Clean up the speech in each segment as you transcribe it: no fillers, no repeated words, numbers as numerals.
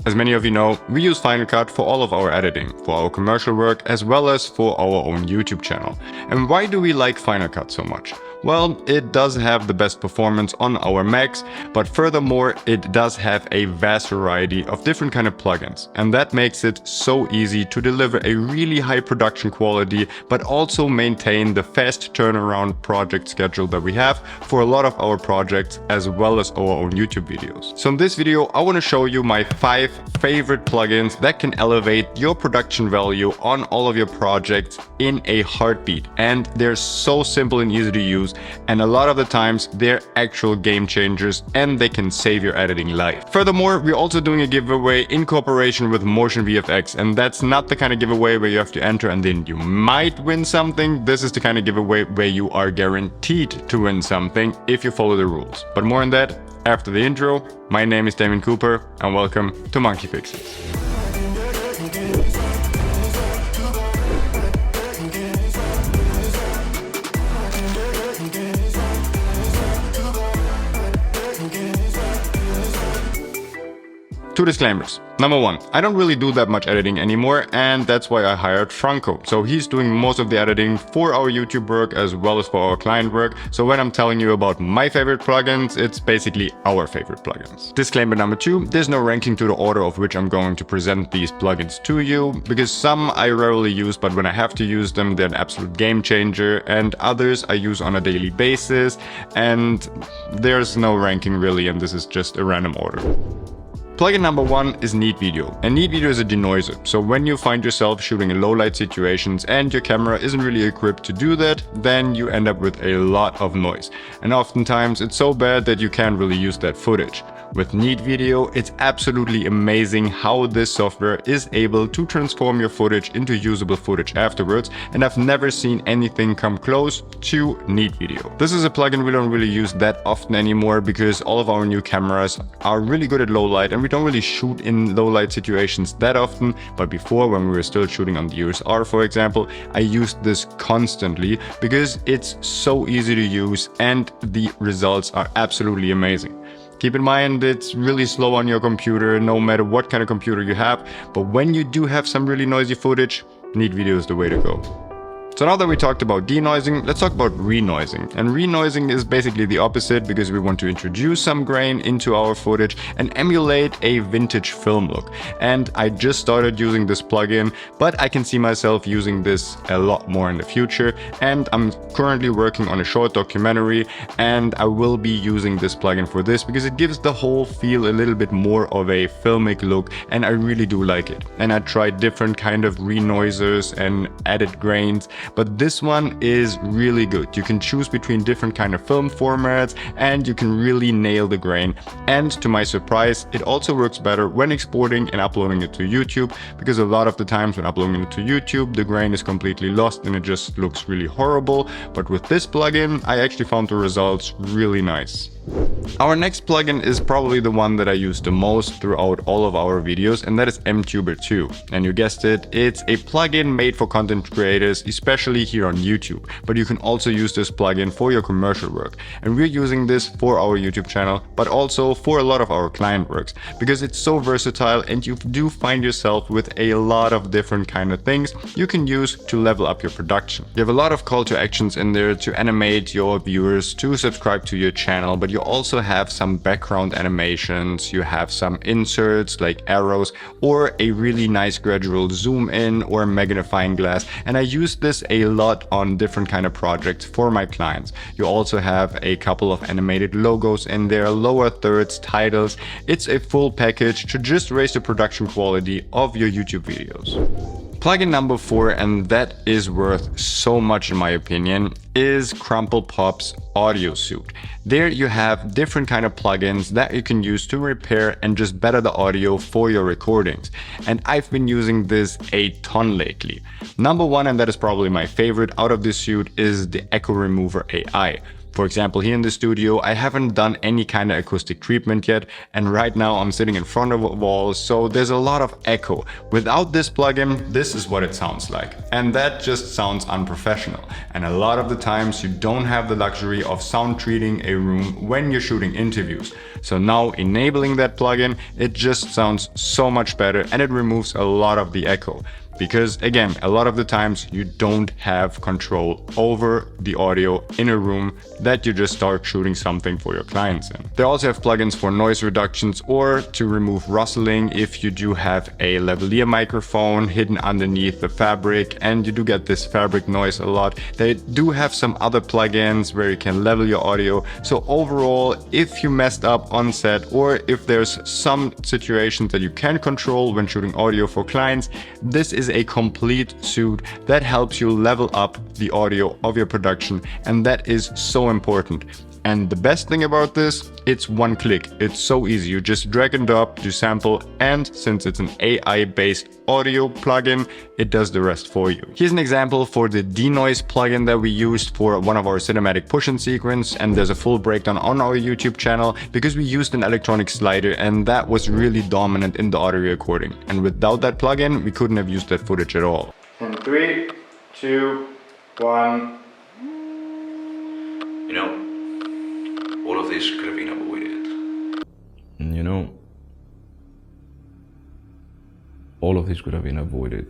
As many of you know, we use Final Cut for all of our editing, for our commercial work, as well as for our own YouTube channel. And why do we like Final Cut so much? Well, it does have the best performance on our Macs, but furthermore, it does have a vast variety of different kind of plugins. And that makes it so easy to deliver a really high production quality, but also maintain the fast turnaround project schedule that we have for a lot of our projects, as well as our own YouTube videos. So in this video, I want to show you my 5 favorite plugins that can elevate your production value on all of your projects in a heartbeat. And they're so simple and easy to use. And a lot of the times they're actual game changers and they can save your editing life. Furthermore, we're also doing a giveaway in cooperation with Motion Vfx, and that's not the kind of giveaway where you have to enter and then you might win something. This is the kind of giveaway where you are guaranteed to win something if you follow the rules. But more on that after the intro. My name is Damien Cooper and welcome to Monkey Fixes. Two disclaimers. Number one, I don't really do that much editing anymore, and that's why I hired Franco. So he's doing most of the editing for our YouTube work as well as for our client work. So when I'm telling you about my favorite plugins, it's basically our favorite plugins. Disclaimer number two, there's no ranking to the order of which I'm going to present these plugins to you, because some I rarely use, but when I have to use them, they're an absolute game changer, and others I use on a daily basis, and there's no ranking really, and this is just a random order. Plugin number one is Neat Video, and Neat Video is a denoiser. So when you find yourself shooting in low light situations and your camera isn't really equipped to do that, then you end up with a lot of noise. And oftentimes it's so bad that you can't really use that footage. With Neat Video, it's absolutely amazing how this software is able to transform your footage into usable footage afterwards, and I've never seen anything come close to Neat Video. This is a plugin we don't really use that often anymore because all of our new cameras are really good at low light and we don't really shoot in low light situations that often. But before, when we were still shooting on the USR, for example, I used this constantly because it's so easy to use and the results are absolutely amazing. Keep in mind, it's really slow on your computer, no matter what kind of computer you have. But when you do have some really noisy footage, Neat Video is the way to go. So now that we talked about denoising, let's talk about renoising. And renoising is basically the opposite because we want to introduce some grain into our footage and emulate a vintage film look. And I just started using this plugin, but I can see myself using this a lot more in the future. And I'm currently working on a short documentary and I will be using this plugin for this because it gives the whole feel a little bit more of a filmic look, and I really do like it. And I tried different kind of renoisers and added grains, but this one is really good. You can choose between different kind of film formats and you can really nail the grain. And to my surprise, it also works better when exporting and uploading it to YouTube, because a lot of the times when uploading it to YouTube, the grain is completely lost and it just looks really horrible. But with this plugin, I actually found the results really nice. Our next plugin is probably the one that I use the most throughout all of our videos, and that is mTuber 2. And you guessed it, it's a plugin made for content creators, especially here on YouTube. But you can also use this plugin for your commercial work. And we're using this for our YouTube channel, but also for a lot of our client works, because it's so versatile and you do find yourself with a lot of different kind of things you can use to level up your production. You have a lot of call to actions in there to animate your viewers to subscribe to your channel, but you also have some background animations, you have some inserts like arrows or a really nice gradual zoom in or magnifying glass, and I use this a lot on different kind of projects for my clients. You also have a couple of animated logos in there, lower thirds, titles. It's a full package to just raise the production quality of your YouTube videos. Plugin number 4, and that is worth so much in my opinion, is Crumplepop's Audio Suite. There you have different kind of plugins that you can use to repair and just better the audio for your recordings. And I've been using this a ton lately. Number one, and that is probably my favorite out of this suite, is the Echo Remover AI. For example, here in the studio, I haven't done any kind of acoustic treatment yet, and right now I'm sitting in front of a wall, so there's a lot of echo. Without this plugin, this is what it sounds like. And that just sounds unprofessional. And a lot of the times you don't have the luxury of sound treating a room when you're shooting interviews. So now enabling that plugin, it just sounds so much better and it removes a lot of the echo. Because again, a lot of the times you don't have control over the audio in a room that you just start shooting something for your clients in. They also have plugins for noise reductions or to remove rustling if you do have a lavalier microphone hidden underneath the fabric and you do get this fabric noise a lot. They do have some other plugins where you can level your audio. So overall, if you messed up on set or if there's some situations that you can control when shooting audio for clients, this is a complete suite that helps you level up the audio of your production, and that is so important. And the best thing about this, it's one click. It's so easy. You just drag and drop, you sample, and since it's an AI-based audio plugin, it does the rest for you. Here's an example for the denoise plugin that we used for one of our cinematic push-in sequence, and there's a full breakdown on our YouTube channel because we used an electronic slider and that was really dominant in the audio recording. And without that plugin, we couldn't have used that footage at all. In 3, 2, 1. You know, all of this could have been avoided. You know, all of this could have been avoided.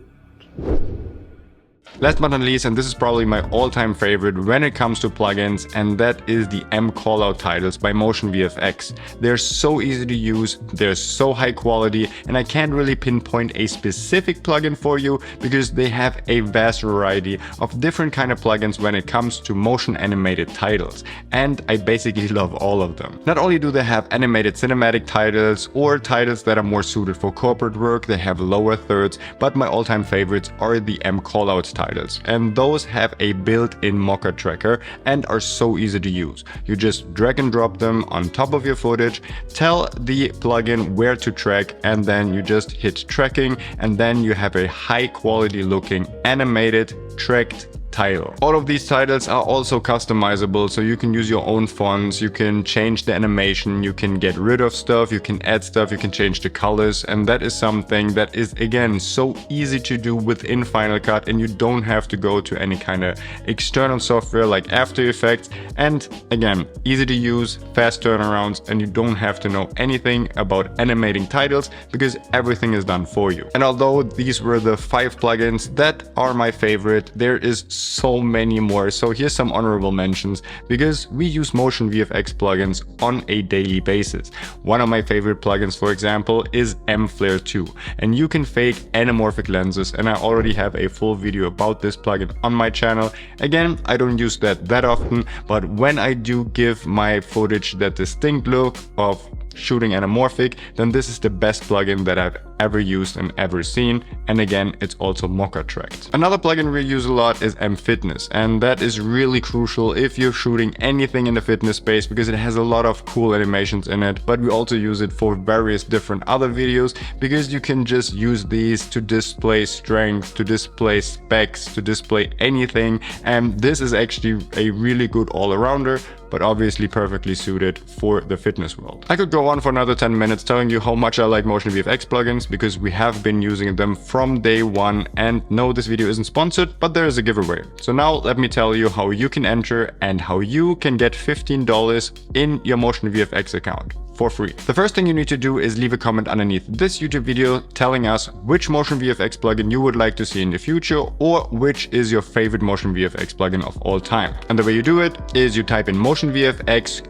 Last but not least, and this is probably my all-time favorite when it comes to plugins, and that is the mCallout titles by Motion Vfx. They're so easy to use, they're so high quality, and I can't really pinpoint a specific plugin for you because they have a vast variety of different kind of plugins when it comes to motion animated titles, and I basically love all of them. Not only do they have animated cinematic titles or titles that are more suited for corporate work, they have lower thirds, but my all-time favorites are the mCallouts titles, and those have a built-in mocker tracker and are so easy to use. You just drag and drop them on top of your footage, tell the plugin where to track, and then you just hit tracking, and then you have a high quality looking animated tracked title. All of these titles are also customizable, so you can use your own fonts, you can change the animation, you can get rid of stuff, you can add stuff, you can change the colors, and that is something that is again so easy to do within Final Cut, and you don't have to go to any kind of external software like After Effects. And again, easy to use, fast turnarounds, and you don't have to know anything about animating titles because everything is done for you. And although these were the 5 plugins that are my favorite, there is so many more. So here's some honorable mentions because we use Motion VFX plugins on a daily basis. One of my favorite plugins, for example, is M-Flare 2, and you can fake anamorphic lenses, and I already have a full video about this plugin on my channel. Again, I don't use that often, but when I do give my footage that distinct look of shooting anamorphic, then this is the best plugin that I've ever used and ever seen. And again, it's also mocker tracked. Another plugin we use a lot is mFitness, and that is really crucial if you're shooting anything in the fitness space because it has a lot of cool animations in it. But we also use it for various different other videos because you can just use these to display strength, to display specs, to display anything, and this is actually a really good all-arounder, but obviously perfectly suited for the fitness world. I could go on for another 10 minutes telling you how much I like Motion VFX plugins because we have been using them from day one, and no, this video isn't sponsored, but there is a giveaway. So now let me tell you how you can enter and how you can get $15 in your Motion VFX account for free. The first thing you need to do is leave a comment underneath this YouTube video telling us which Motion VFX plugin you would like to see in the future, or which is your favorite Motion VFX plugin of all time. And the way you do it is you type in Motion VFX :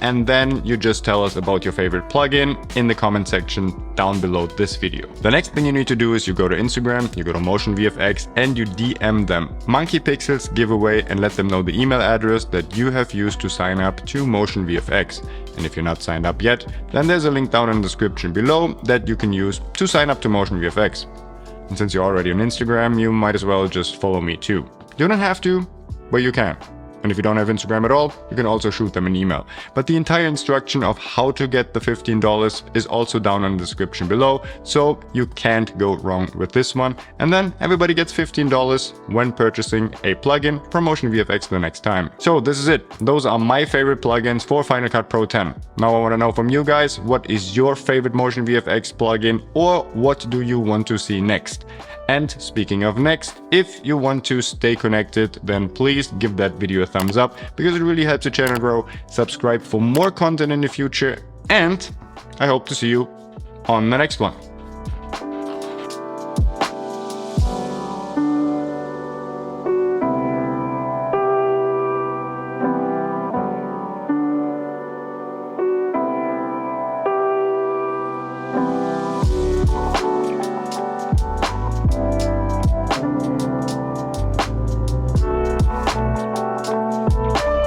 and then you just tell us about your favorite plugin in the comment section down below this video. The next thing you need to do is you go to Instagram, you go to Motion VFX, and you DM them Monkey Pixels giveaway and let them know the email address that you have used to sign up to Motion VFX. And if you're not signed up yet, then there's a link down in the description below that you can use to sign up to Motion VFX. And since you're already on Instagram, you might as well just follow me too. You don't have to, but you can. And if you don't have Instagram at all, you can also shoot them an email. But the entire instruction of how to get the $15 is also down in the description below, so you can't go wrong with this one. And then everybody gets $15 when purchasing a plugin from Motion VFX the next time. So this is it. Those are my favorite plugins for Final Cut Pro 10. Now I want to know from you guys, what is your favorite Motion VFX plugin, or what do you want to see next? And speaking of next, if you want to stay connected, then please give that video a thumbs up because it really helps the channel grow. Subscribe for more content in the future, and I hope to see you on the next one.